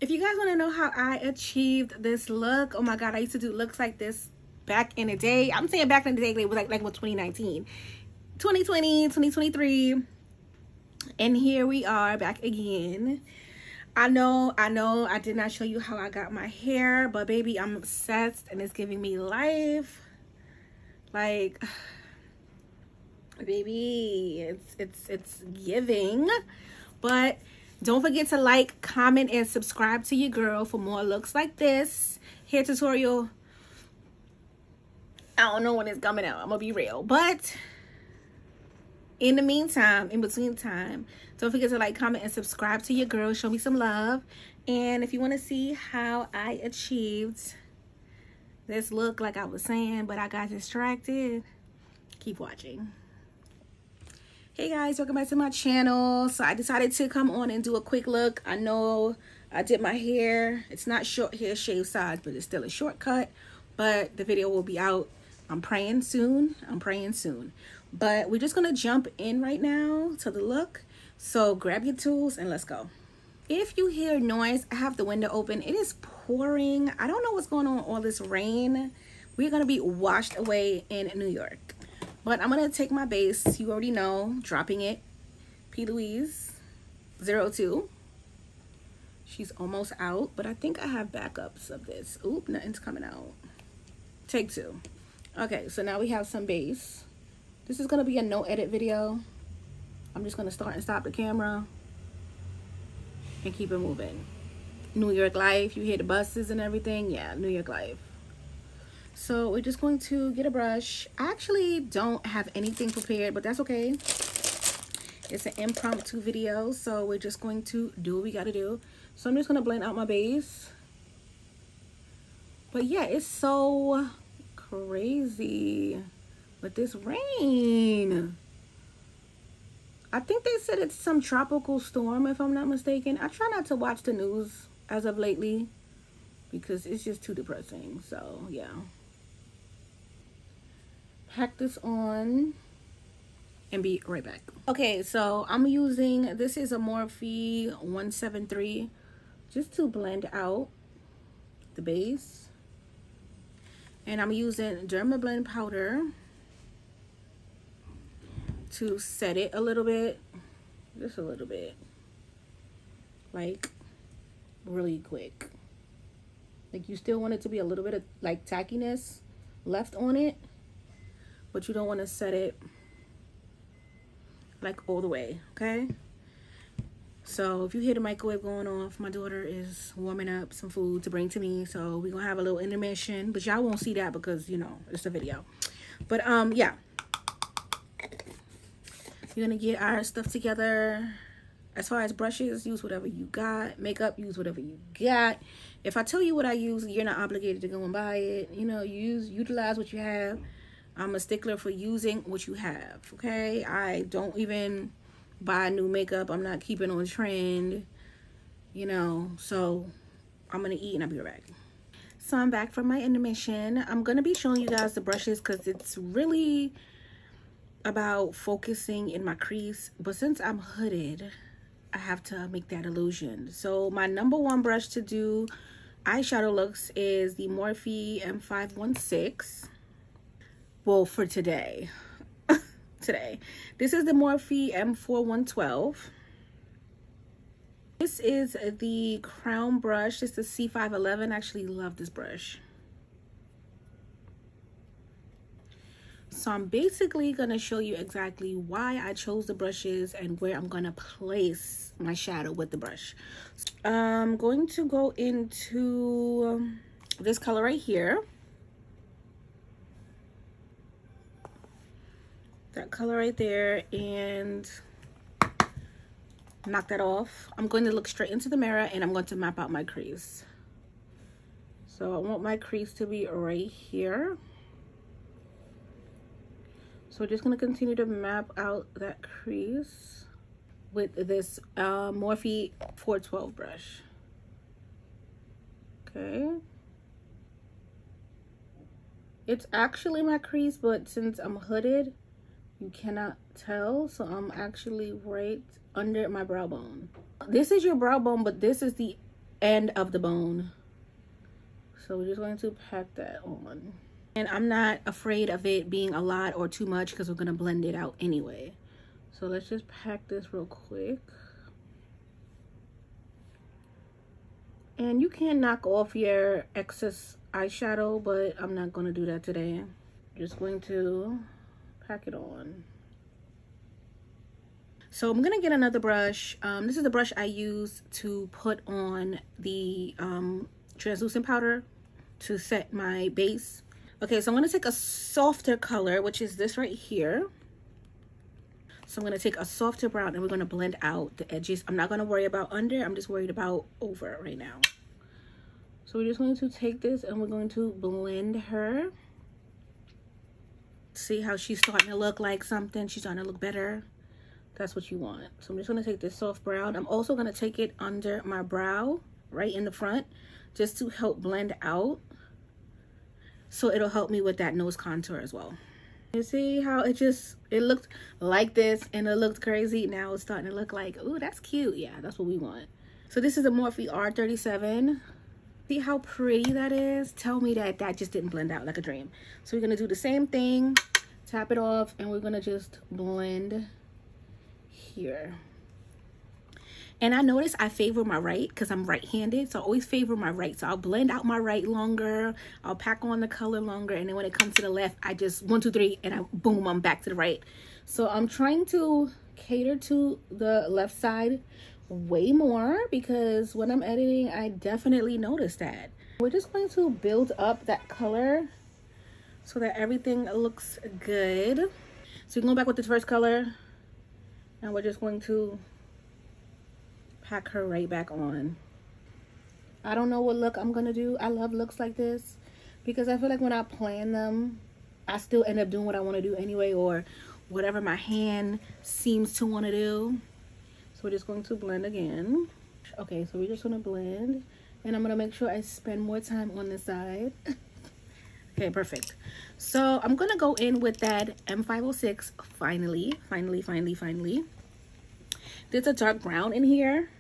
If you guys want to know how I achieved this look, oh my god, I used to do looks like this back in the day. I'm saying back in the day, it was like what, 2019, 2020, 2023, and here we are back again. I know I did not show you how I got my hair, but baby, I'm obsessed and it's giving me life. Like, baby, it's giving. But don't forget to like, comment, and subscribe to your girl for more looks like this. Hair tutorial, I don't know when it's coming out, I'm gonna be real. But in the meantime, in between time, don't forget to like, comment, and subscribe to your girl. Show me some love. And if you want to see how I achieved this look, like I was saying, but I got distracted, keep watching. Hey guys, welcome back to my channel. So I decided to come on and do a quick look. I know I did my hair. It's not short hair shave size, but it's still a shortcut. But the video will be out. I'm praying soon. But we're just gonna jump in right now to the look. So grab your tools and let's go. If you hear noise, I have the window open. It is pouring. I don't know what's going on with all this rain. We're gonna be washed away in New York. But I'm gonna take my base, you already know, dropping it. P. Louise 02. She's almost out, but I think I have backups of this. Oop, nothing's coming out. Take two. Okay, so now we have some base. This is gonna be a no edit video. I'm just gonna start and stop the camera and keep it moving. New York life, you hear the buses and everything. Yeah, New York life. So we're just going to get a brush. I actually don't have anything prepared, but that's okay. It's an impromptu video, so we're just going to do what we gotta do. So I'm just gonna blend out my base. But yeah, it's so crazy with this rain. I think they said it's some tropical storm, if I'm not mistaken. I try not to watch the news as of lately because it's just too depressing. So yeah, pack this on and be right back. Okay, so I'm using, this is a Morphe 173 just to blend out the base. And I'm using Dermablend powder to set it a little bit, just a little bit, like really quick. Like you still want it to be a little bit of like tackiness left on it, but you don't want to set it like all the way, okay? So if you hear the microwave going off, my daughter is warming up some food to bring to me, so we're gonna have a little intermission, but y'all won't see that because, you know, it's a video. But yeah, we're gonna get our stuff together. As far as brushes, use whatever you got. Makeup, use whatever you got. If I tell you what I use, you're not obligated to go and buy it. You know, utilize what you have. I'm a stickler for using what you have, okay? I don't even buy new makeup. I'm not keeping on trend, you know. So I'm gonna eat and I'll be right back. So I'm back from my intermission. I'm gonna be showing you guys the brushes because it's really about focusing in my crease, but since I'm hooded, I have to make that illusion. So my number one brush to do eyeshadow looks is the Morphe M516. Well, for today. This is the Morphe M4112. This is the crown brush. It's the C511. I actually love this brush. So I'm basically going to show you exactly why I chose the brushes and where I'm going to place my shadow with the brush. I'm going to go into this color right here. That color right there, and knock that off. I'm going to look straight into the mirror and I'm going to map out my crease. So I want my crease to be right here. So we're just going to continue to map out that crease with this Morphe 412 brush. Okay. It's actually my crease, but since I'm hooded, you cannot tell. So I'm actually right under my brow bone. This is your brow bone, but this is the end of the bone. So we're just going to pack that on. And I'm not afraid of it being a lot or too much because we're going to blend it out anyway. So let's just pack this real quick. And you can knock off your excess eyeshadow, but I'm not going to do that today. Just going to pack it on. So I'm gonna get another brush. This is the brush I use to put on the translucent powder to set my base. Okay, so I'm gonna take a softer color, which is this right here. So I'm gonna take a softer brown and we're gonna blend out the edges. I'm not gonna worry about under, I'm just worried about over right now. So we're just going to take this and we're going to blend her. See how she's starting to look like something? She's starting to look better. That's what you want. So I'm just going to take this soft brown. I'm also going to take it under my brow, right in the front, just to help blend out. So it'll help me with that nose contour as well. You see how it looked like this and it looked crazy. Now it's starting to look like, ooh, that's cute. Yeah, that's what we want. So this is a Morphe R37. See how pretty that is? Tell me that that just didn't blend out like a dream. So we're going to do the same thing, tap it off, and we're going to just blend here. And I notice I favor my right because I'm right-handed, so I always favor my right. So I'll blend out my right longer, I'll pack on the color longer, and then when it comes to the left, I just 1, 2, 3, and boom, I'm back to the right. So I'm trying to cater to the left side way more because when I'm editing, I definitely notice that. We're just going to build up that color so that everything looks good. So we're going back with the first color. Now we're just going to pack her right back on. I don't know what look I'm gonna do. I love looks like this because I feel like when I plan them, I still end up doing what I want to do anyway, or whatever my hand seems to want to do. So we're just going to blend again. Okay, so we're just gonna blend, and I'm gonna make sure I spend more time on this side. Okay, perfect. So I'm gonna go in with that M506 finally. There's a dark brown in here.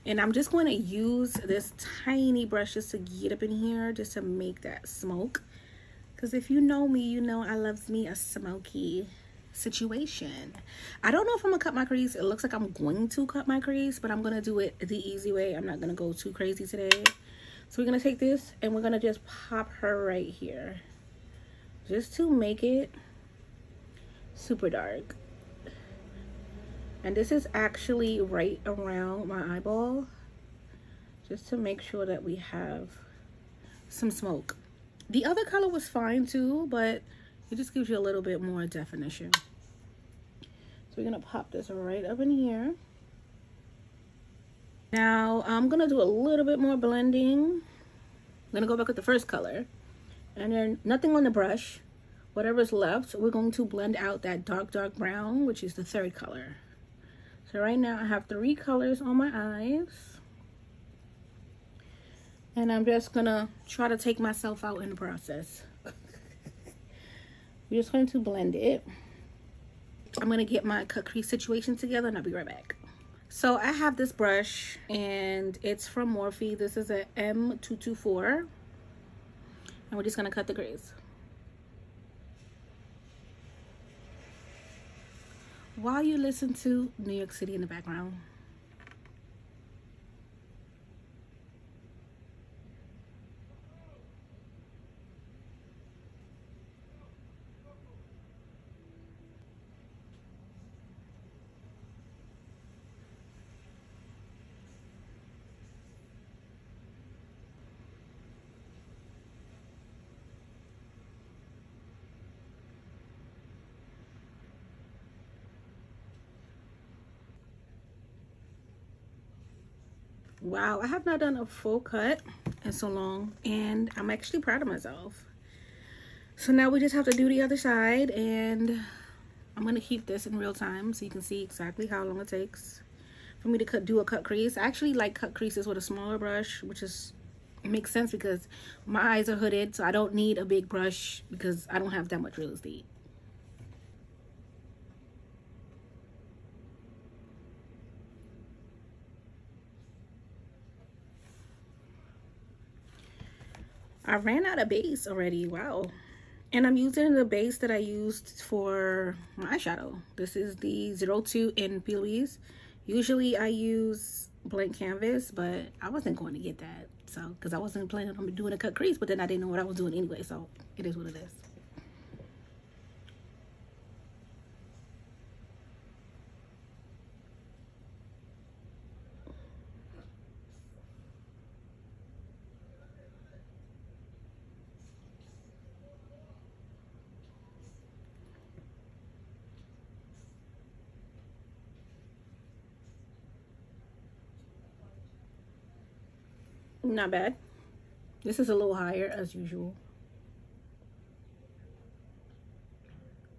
And I'm just going to use this tiny brush just to get up in here, just to make that smoke. Because if you know me, you know I love me a smoky situation. I don't know if I'm going to cut my crease. It looks like I'm going to cut my crease, but I'm going to do it the easy way. I'm not going to go too crazy today. So we're going to take this and we're going to just pop her right here. Just to make it super dark. And this is actually right around my eyeball, just to make sure that we have some smoke. The other color was fine too, but it just gives you a little bit more definition. So we're gonna pop this right up in here. Now I'm gonna do a little bit more blending. I'm gonna go back with the first color, and then nothing on the brush. Whatever's left, we're going to blend out that dark brown, which is the third color. So right now I have 3 colors on my eyes. And I'm just gonna try to take myself out in the process. We're just going to blend it. I'm gonna get my cut crease situation together and I'll be right back. So I have this brush and it's from Morphe. This is a M224. And we're just gonna cut the crease. While you listen to New York City in the background. Wow, I have not done a full cut in so long, and I'm actually proud of myself. So now we just have to do the other side, and I'm gonna keep this in real time so you can see exactly how long it takes for me to do a cut crease. I actually like cut creases with a smaller brush, which is, it makes sense because my eyes are hooded, so I don't need a big brush because I don't have that much real estate. I ran out of base already. Wow. And I'm using the base that I used for my eyeshadow. This is the 02 in Belize. Usually I use blank canvas, but I wasn't going to get that. So, because I wasn't planning on doing a cut crease, but then I didn't know what I was doing anyway. So, it is what it is. Not bad. This is a little higher as usual.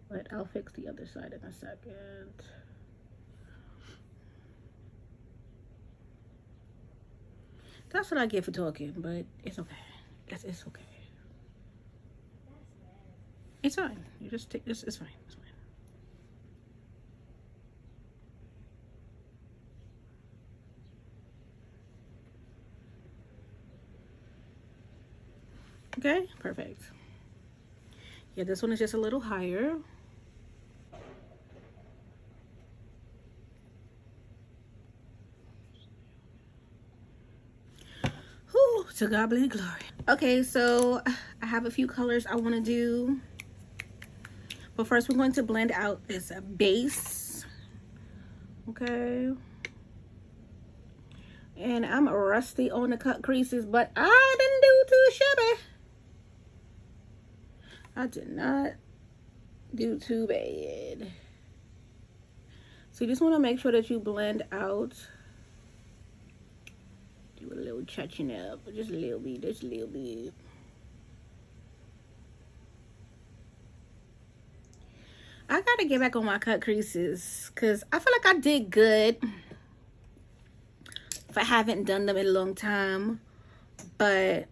But I'll fix the other side in a second. That's what I get for talking, but it's okay. It's okay. It's fine. You just take this. It's fine. It's fine. Okay, perfect. Yeah, this one is just a little higher. Whew, to God be the glory. Okay, so I have a few colors I want to do. But first we're going to blend out this base. Okay. And I'm rusty on the cut creases, but I didn't do too shabby. I did not do too bad. So you just want to make sure that you blend out. Do a little touching up, just a little bit, just a little bit. I gotta get back on my cut creases because I feel like I did good if I haven't done them in a long time. But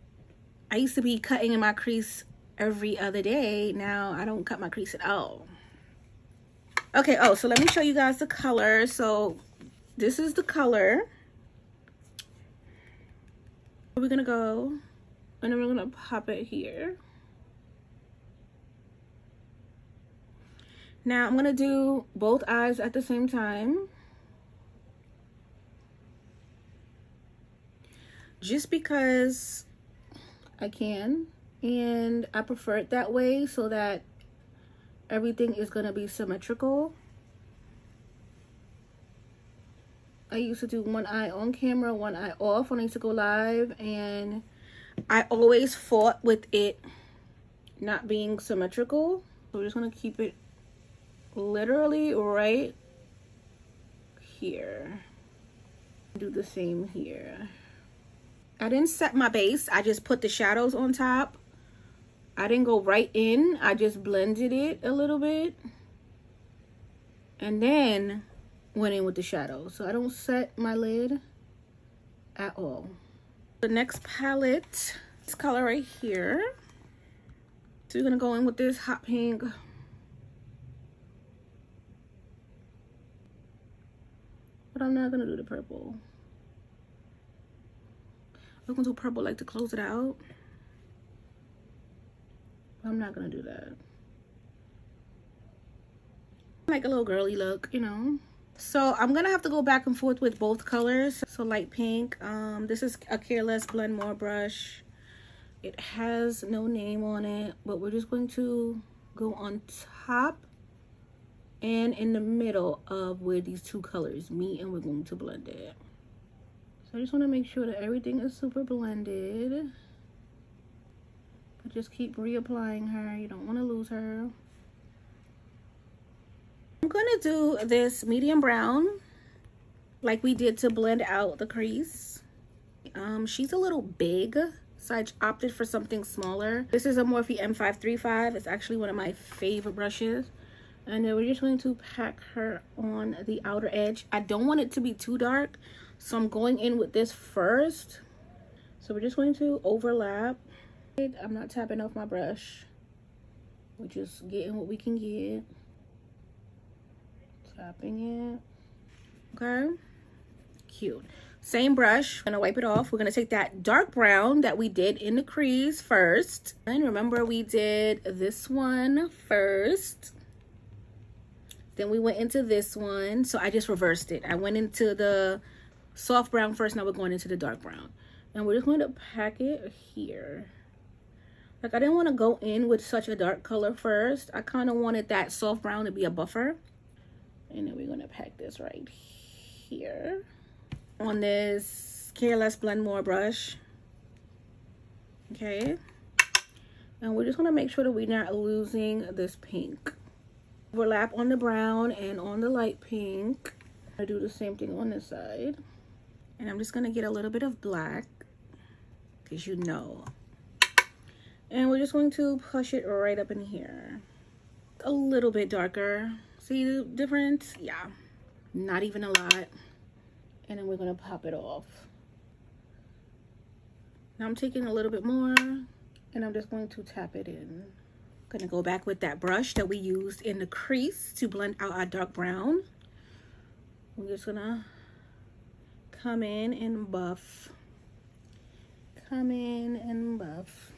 I used to be cutting in my crease every other day. Now I don't cut my crease at all. Okay, oh, so let me show you guys the color. So this is the color. We're gonna go and then we're gonna pop it here. Now I'm gonna do both eyes at the same time. Just because I can, and I prefer it that way so that everything is gonna be symmetrical. I used to do one eye on camera, one eye off when I used to go live, and I always fought with it not being symmetrical. So we're just gonna keep it literally right here. Do the same here. I didn't set my base. I just put the shadows on top. I didn't go right in. I just blended it a little bit. And then went in with the shadows. So I don't set my lid at all. The next palette, this color right here. So you're gonna go in with this hot pink. But I'm not gonna do the purple. I'm gonna do purple like to close it out. I'm not gonna do that. Like a little girly look, you know. So I'm gonna have to go back and forth with both colors. So light pink. This is a Careless Blend More brush. It has no name on it, but we're just going to go on top and in the middle of where these two colors meet, and we're going to blend it. So I just want to make sure that everything is super blended. But just keep reapplying her. You don't want to lose her. I'm going to do this medium brown like we did to blend out the crease. She's a little big, so I opted for something smaller. This is a Morphe M535. It's actually one of my favorite brushes. And then we're just going to pack her on the outer edge. I don't want it to be too dark, so I'm going in with this first. So we're just going to overlap. I'm not tapping off my brush. We're just getting what we can get. Tapping it. Okay. Cute. Same brush, I'm gonna wipe it off. We're gonna take that dark brown that we did in the crease first. And remember, we did this one first. Then we went into this one. So I just reversed it. I went into the soft brown first. Now we're going into the dark brown. And we're just going to pack it here. Like, I didn't want to go in with such a dark color first. I kind of wanted that soft brown to be a buffer. And then we're going to pack this right here on this Care Less Blend More brush. Okay. And we're just going to make sure that we're not losing this pink. Overlap on the brown and on the light pink. I do the same thing on this side. And I'm just going to get a little bit of black, because you know. And we're just going to push it right up in here. A little bit darker. See the difference? Yeah. Not even a lot. And then we're going to pop it off. Now I'm taking a little bit more, and I'm just going to tap it in. Gonna go back with that brush that we used in the crease to blend out our dark brown. We're just gonna come in and buff. Come in and buff.